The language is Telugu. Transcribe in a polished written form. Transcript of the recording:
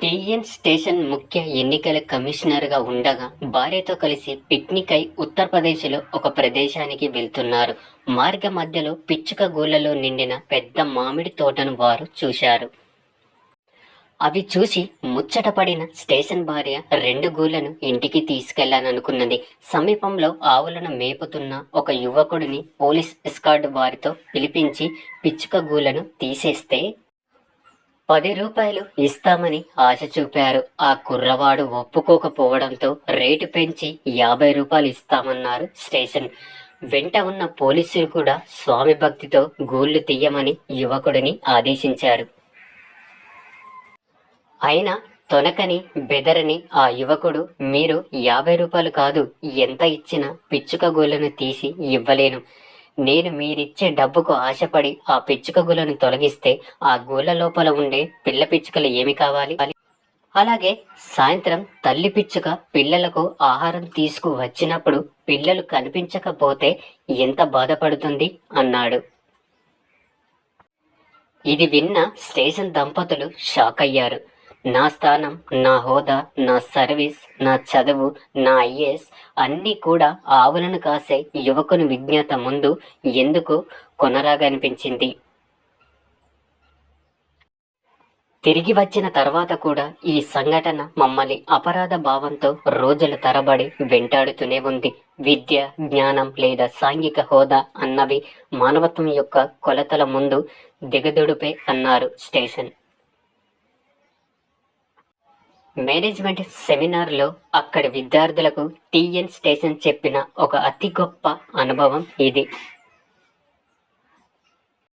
టీఎన్ స్టేషన్ ముఖ్య ఎన్నికల కమిషనర్గా ఉండగా భార్యతో కలిసి పిక్నిక్ అయి ఉత్తరప్రదేశ్లో ఒక ప్రదేశానికి వెళ్తున్నారు. మార్గ మధ్యలో పిచ్చుక గూళ్ళలో నిండిన పెద్ద మామిడి తోటను వారు చూశారు. అవి చూసి ముచ్చటపడిన స్టేషన్ భార్య 2 గూళ్లను ఇంటికి తీసుకెళ్లాలనుకున్నది. సమీపంలో ఆవులను మేపుతున్న ఒక యువకుడిని పోలీస్ ఎస్కార్ట్ వారితో పిలిపించి పిచ్చుక గూళ్లను తీసేస్తే 10 రూపాయలు ఇస్తామని ఆశ చూపారు. ఆ కుర్రవాడు ఒప్పుకోకపోవడంతో రేటు పెంచి 50 రూపాయలు ఇస్తామన్నారు స్టేషన్. వెంట ఉన్న పోలీసులు కూడా స్వామి భక్తితో గూళ్లు తీయమని యువకుడిని ఆదేశించారు. అయినా తొనకని బెదరని ఆ యువకుడు, మీరు 50 రూపాయలు కాదు, ఎంత ఇచ్చినా పిచ్చుక గూళ్లను తీసి ఇవ్వలేను. నేను మీరిచ్చే డబ్బుకు ఆశపడి ఆ పిచ్చుక గూళ్ళను తొలగిస్తే ఆ గూళ్ళ లోపల ఉండే పిల్ల పిచ్చుకలు ఏమి కావాలి? అలాగే సాయంత్రం తల్లి పిచ్చుక పిల్లలకు ఆహారం తీసుకు వచ్చినప్పుడు పిల్లలు కనిపించకపోతే ఎంత బాధపడుతుంది అన్నాడు. ఇది విన్న స్టేషన్ దంపతులు షాక్ అయ్యారు. నా స్థానం, నా హోదా, నా సర్వీస్, నా చదువు, నా ఐఏఎస్ అన్నీ కూడా ఆవులను కాసే యువకుని విజ్ఞత ముందు ఎందుకు కొనరాగనిపించింది. తిరిగి వచ్చిన తర్వాత కూడా ఈ సంఘటన మమ్మల్ని అపరాధ భావంతో రోజుల తరబడి వెంటాడుతూనే ఉంది. విద్య, జ్ఞానం లేదా సాంఘిక హోదా అన్నవి మానవత్వం యొక్క కొలతల ముందు దిగదుడుపే అన్నారు స్టేషన్. మేనేజ్మెంట్ సెమినార్లో అక్కడి విద్యార్థులకు టీఎన్ స్టేషన్ చెప్పిన ఒక అతి గొప్ప అనుభవం ఇది.